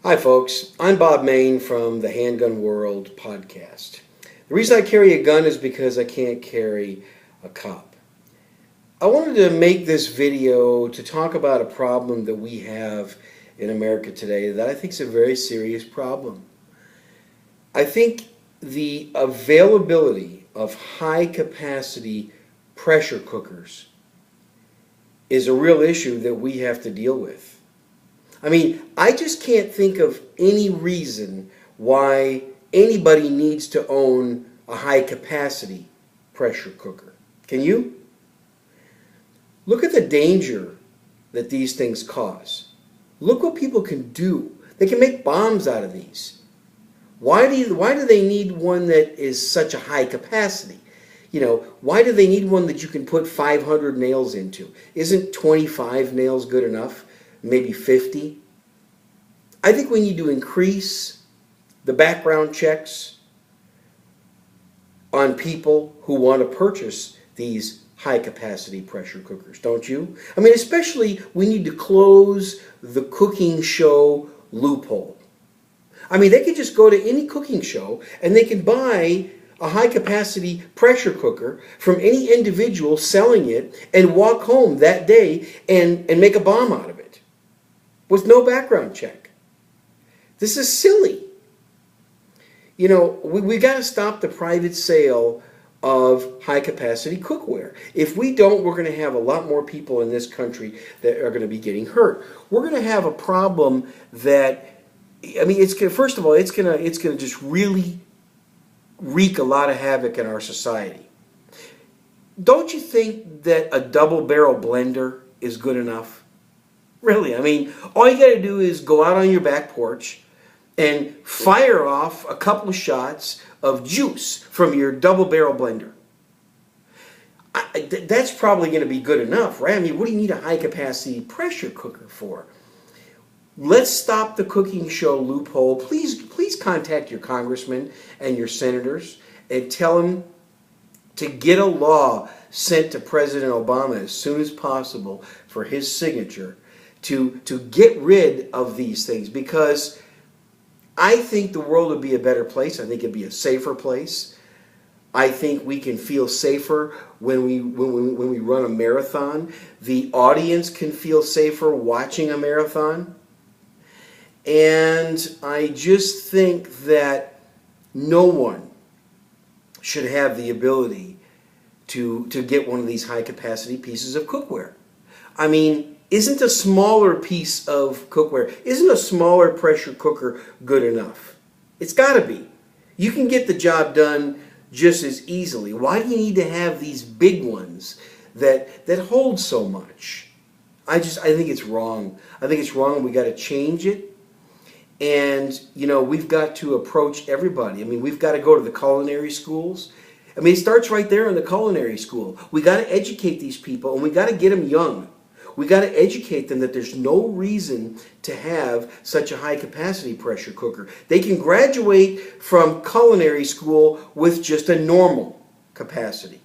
Hi, folks. I'm Bob Main from the Handgun World podcast. The reason I carry a gun is because I can't carry a cop. I wanted to make this video to talk about a problem that we have in America today that I think is a very serious problem. I think the availability of high-capacity pressure cookers is a real issue that we have to deal with. I mean, I just can't think of any reason why anybody needs to own a high-capacity pressure cooker. Can you? Look at the danger that these things cause. Look what people can do. They can make bombs out of these. Why do they need one that is such a high capacity? You know, why do they need one that you can put 500 nails into? Isn't 25 nails good enough? Maybe 50? I think we need to increase the background checks on people who want to purchase these high-capacity pressure cookers, don't you? I mean, especially we need to close the cooking show loophole. I mean, they could just go to any cooking show and they can buy a high-capacity pressure cooker from any individual selling it and walk home that day and make a bomb out of it with no background check. This is silly. You know, we got to stop the private sale of high-capacity cookware. If we don't, we're going to have a lot more people in this country that are going to be getting hurt. We're going to have a problem that, I mean, first of all, it's going to just really wreak a lot of havoc in our society. Don't you think that a double-barrel blender is good enough? Really, I mean, all you got to do is go out on your back porch and fire off a couple of shots of juice from your double-barrel blender. That's probably going to be good enough, right? I mean, what do you need a high-capacity pressure cooker for? Let's stop the cooking show loophole. Please contact your congressmen and your senators and tell them to get a law sent to President Obama as soon as possible for his signature to get rid of these things, because I think the world would be a better place. I think it'd be a safer place. I think we can feel safer when we run a marathon. The audience can feel safer watching a marathon. And I just think that no one should have the ability to get one of these high-capacity pieces of cookware. I mean, isn't a smaller piece of cookware, isn't a smaller pressure cooker good enough? It's got to be. You can get the job done just as easily. Why do you need to have these big ones that hold so much? I think it's wrong. I think it's wrong. We got to change it. And, you know, we've got to approach everybody. I mean, we've got to go to the culinary schools. I mean, it starts right there in the culinary school. We got to educate these people, and we got to get them young. We got to educate them that there's no reason to have such a high-capacity pressure cooker. They can graduate from culinary school with just a normal capacity.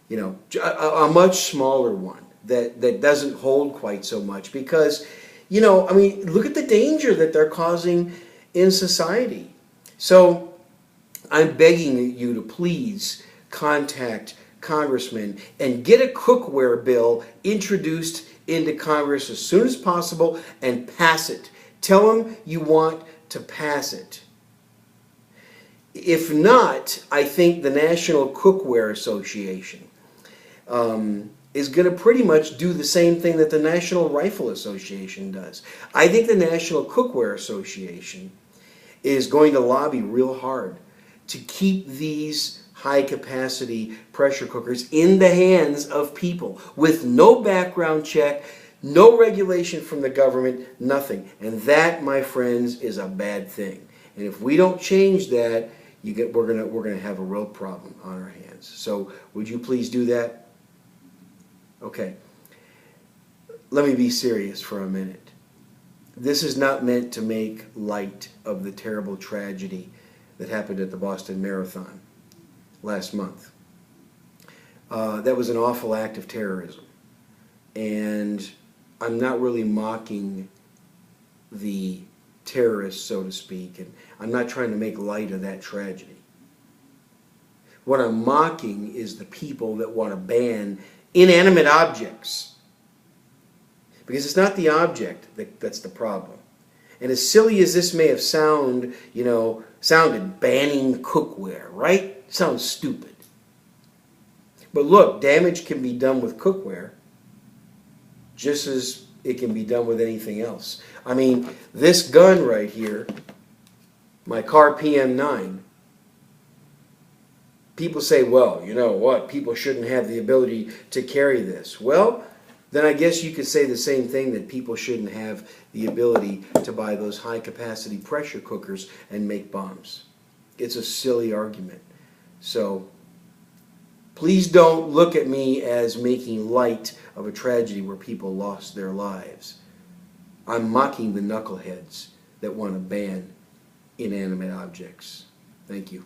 You know, a much smaller one that doesn't hold quite so much, because, you know, I mean, look at the danger that they're causing in society. So I'm begging you to please contact congressmen and get a cookware bill introduced into Congress as soon as possible and pass it. Tell them you want to pass it. If not, I think the National Cookware Association is going to pretty much do the same thing that the National Rifle Association does. I think the National Cookware Association is going to lobby real hard to keep these high-capacity pressure cookers in the hands of people with no background check, no regulation from the government, nothing. And that, my friends, is a bad thing. And if we don't change that, we're gonna have a real problem on our hands. So would you please do that? Okay. Let me be serious for a minute. This is not meant to make light of the terrible tragedy that happened at the Boston Marathon last month. That was an awful act of terrorism. And I'm not really mocking the terrorists, so to speak, and I'm not trying to make light of that tragedy. What I'm mocking is the people that want to ban inanimate objects. Because it's not the object that's the problem. And as silly as this may have sounded, banning cookware, right? Sounds stupid. But look, damage can be done with cookware just as it can be done with anything else. I mean, this gun right here, my Car PM9, people say, well, you know what, people shouldn't have the ability to carry this. Well, then I guess you could say the same thing, that people shouldn't have the ability to buy those high-capacity pressure cookers and make bombs. It's a silly argument. So please don't look at me as making light of a tragedy where people lost their lives. I'm mocking the knuckleheads that want to ban inanimate objects. Thank you.